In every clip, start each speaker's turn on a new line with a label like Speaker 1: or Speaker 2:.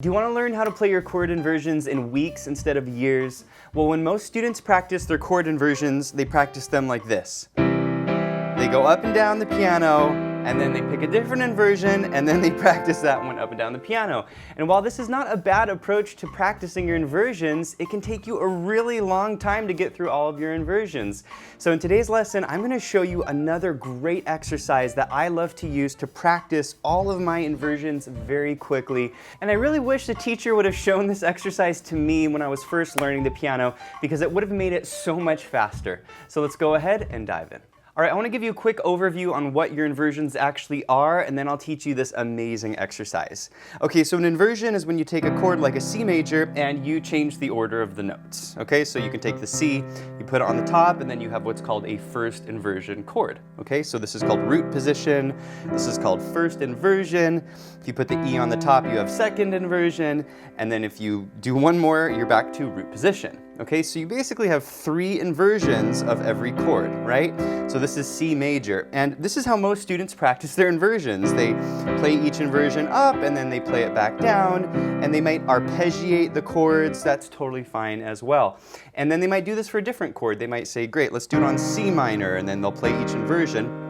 Speaker 1: Do you want to learn how to play your chord inversions in weeks instead of years? Well, when most students practice their chord inversions, they practice them like this. They go up and down the piano, and then they pick a different inversion, and then they practice that one up and down the piano. And while this is not a bad approach to practicing your inversions, it can take you a really long time to get through all of your inversions. So in today's lesson, I'm going to show you another great exercise that I love to use to practice all of my inversions very quickly. And I really wish the teacher would have shown this exercise to me when I was first learning the piano, because it would have made it so much faster. So let's go ahead and dive in. All right, I want to give you a quick overview on what your inversions actually are, and then I'll teach you this amazing exercise. Okay, so an inversion is when you take a chord like a C major and you change the order of the notes. Okay, so you can take the C, you put it on the top, and then you have what's called a first inversion chord. Okay, so this is called root position, this is called first inversion. If you put the E on the top, you have second inversion, and then if you do one more, you're back to root position. Okay, so you basically have 3 inversions of every chord, right? So this is C major, and this is how most students practice their inversions. They play each inversion up, and then they play it back down, and they might arpeggiate the chords. That's totally fine as well. And then they might do this for a different chord. They might say, great, let's do it on C minor, and then they'll play each inversion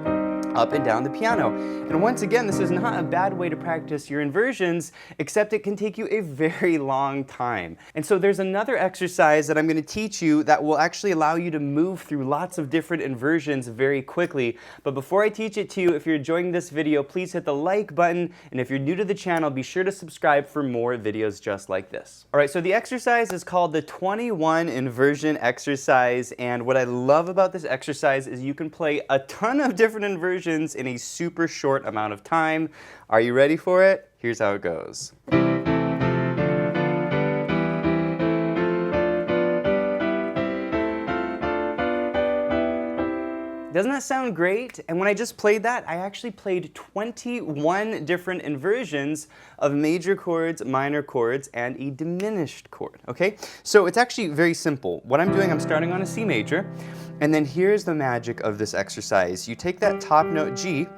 Speaker 1: up and down the piano. And once again, this is not a bad way to practice your inversions, except it can take you a very long time. And so there's another exercise that I'm going to teach you that will actually allow you to move through lots of different inversions very quickly. But before I teach it to you, if you're enjoying this video, please hit the like button. And if you're new to the channel, be sure to subscribe for more videos just like this. All right, so the exercise is called the 21 inversion exercise. And what I love about this exercise is you can play a ton of different inversions in a super short amount of time. Are you ready for it? Here's how it goes. Doesn't that sound great? And when I just played that, I actually played 21 different inversions of major chords, minor chords, and a diminished chord, okay? So it's actually very simple. What I'm doing, I'm starting on a C major, and then here's the magic of this exercise. You take that top note G,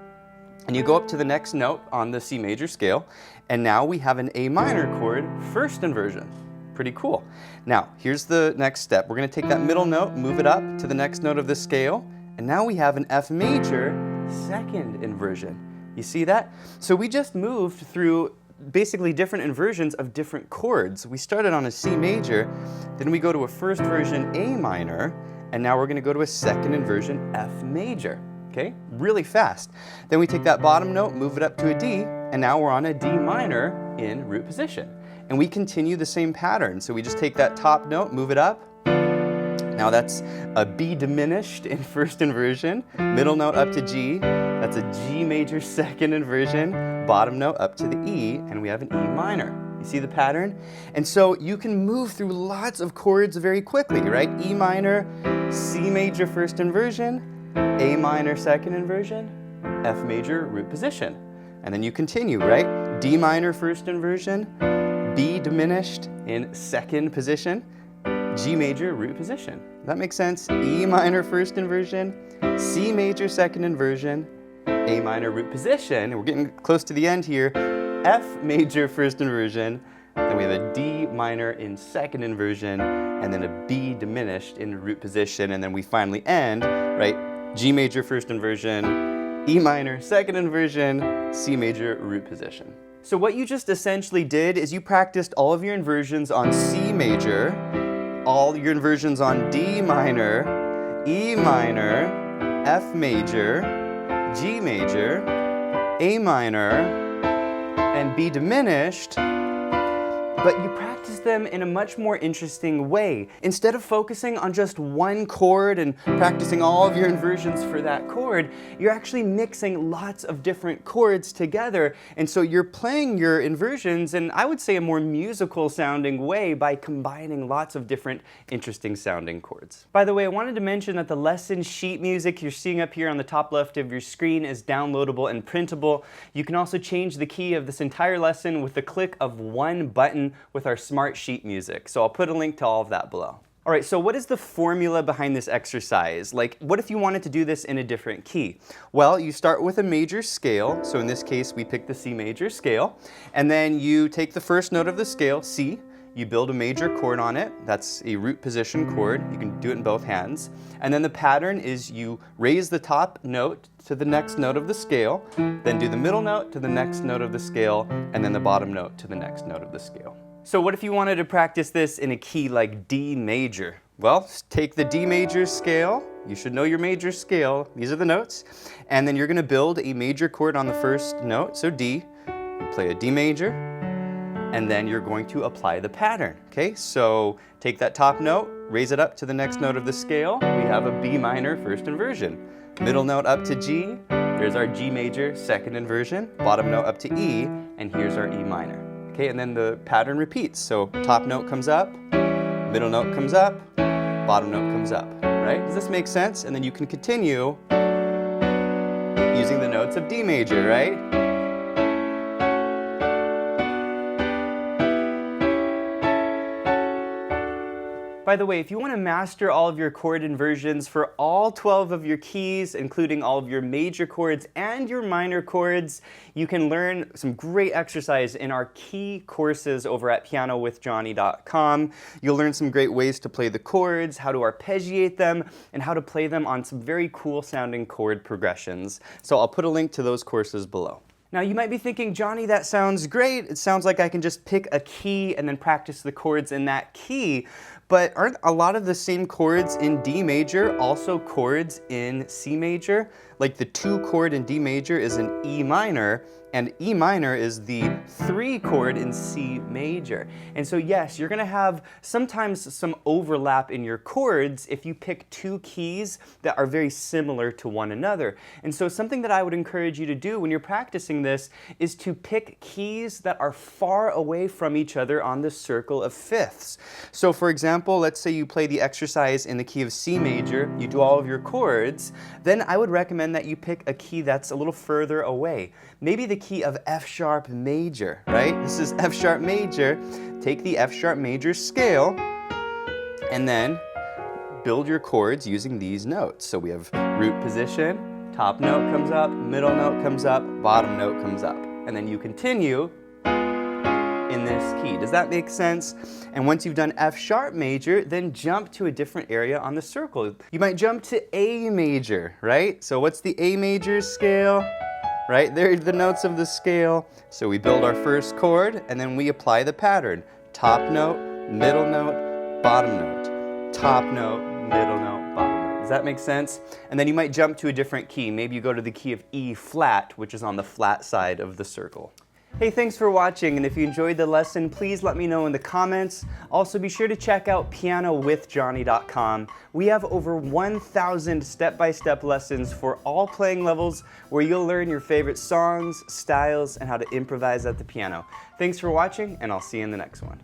Speaker 1: and you go up to the next note on the C major scale, and now we have an A minor chord first inversion. Pretty cool. Now, here's the next step. We're going to take that middle note, move it up to the next note of the scale, and now we have an F major second inversion. You see that? So we just moved through basically different inversions of different chords. We started on a C major, then we go to a first version A minor, and now we're going to go to a second inversion F major. Okay? Really fast. Then we take that bottom note, move it up to a D, and now we're on a D minor in root position. And we continue the same pattern. So we just take that top note, move it up. Now that's a B diminished in first inversion, middle note up to G, that's a G major second inversion, bottom note up to the E, and we have an E minor. You see the pattern? And so you can move through lots of chords very quickly, right? E minor, C major first inversion, A minor second inversion, F major root position. And then you continue, right? D minor first inversion, B diminished in second position, G major root position. That makes sense? E minor first inversion, C major second inversion, A minor root position. We're getting close to the end here. F major first inversion, then we have a D minor in second inversion, and then a B diminished in root position, and then we finally end, right? G major first inversion, E minor second inversion, C major root position. So what you just essentially did is you practiced all of your inversions on C major, all your inversions on D minor, E minor, F major, G major, A minor, and B diminished, but you practice them in a much more interesting way. Instead of focusing on just one chord and practicing all of your inversions for that chord, you're actually mixing lots of different chords together. And so you're playing your inversions in, I would say, a more musical sounding way by combining lots of different interesting sounding chords. By the way, I wanted to mention that the lesson sheet music you're seeing up here on the top left of your screen is downloadable and printable. You can also change the key of this entire lesson with the click of one button with our smart sheet music. So I'll put a link to all of that below. All right, so what is the formula behind this exercise? Like, what if you wanted to do this in a different key? Well, you start with a major scale. So in this case, we pick the C major scale. And then you take the first note of the scale, C. You build a major chord on it. That's a root position chord. You can do it in both hands. And then the pattern is you raise the top note to the next note of the scale, then do the middle note to the next note of the scale, and then the bottom note to the next note of the scale. So what if you wanted to practice this in a key like D major? Well, take the D major scale. You should know your major scale. These are the notes. And then you're going to build a major chord on the first note, so D. You play a D major, and then you're going to apply the pattern. Okay, so take that top note, raise it up to the next note of the scale. We have a B minor first inversion. Middle note up to G. There's our G major second inversion. Bottom note up to E, and here's our E minor. Okay, and then the pattern repeats. So top note comes up, middle note comes up, bottom note comes up, right? Does this make sense? And then you can continue using the notes of D major, right? By the way, if you want to master all of your chord inversions for all 12 of your keys, including all of your major chords and your minor chords, you can learn some great exercise in our key courses over at pianowithjonny.com. You'll learn some great ways to play the chords, how to arpeggiate them, and how to play them on some very cool sounding chord progressions. So I'll put a link to those courses below. Now you might be thinking, Jonny, that sounds great. It sounds like I can just pick a key and then practice the chords in that key. But aren't a lot of the same chords in D major also chords in C major? Like the 2 chord in D major is an E minor, and E minor is the 3 chord in C major. And so yes, you're gonna have sometimes some overlap in your chords if you pick 2 keys that are very similar to one another. And so something that I would encourage you to do when you're practicing this is to pick keys that are far away from each other on the circle of fifths. So for example, let's say you play the exercise in the key of C major, you do all of your chords, then I would recommend that you pick a key that's a little further away. Maybe the key of F sharp major, right? This is F sharp major. Take the F sharp major scale and then build your chords using these notes. So we have root position, top note comes up, middle note comes up, bottom note comes up. And then you continue in this key. Does that make sense? And once you've done F sharp major, then jump to a different area on the circle. You might jump to A major, right? So what's the A major scale? Right, there are the notes of the scale. So we build our first chord and then we apply the pattern. Top note, middle note, bottom note. Top note, middle note, bottom note. Does that make sense? And then you might jump to a different key. Maybe you go to the key of E flat, which is on the flat side of the circle. Hey, thanks for watching, and if you enjoyed the lesson, please let me know in the comments. Also, be sure to check out pianowithjonny.com. We have over 1,000 step-by-step lessons for all playing levels where you'll learn your favorite songs, styles, and how to improvise at the piano. Thanks for watching, and I'll see you in the next one.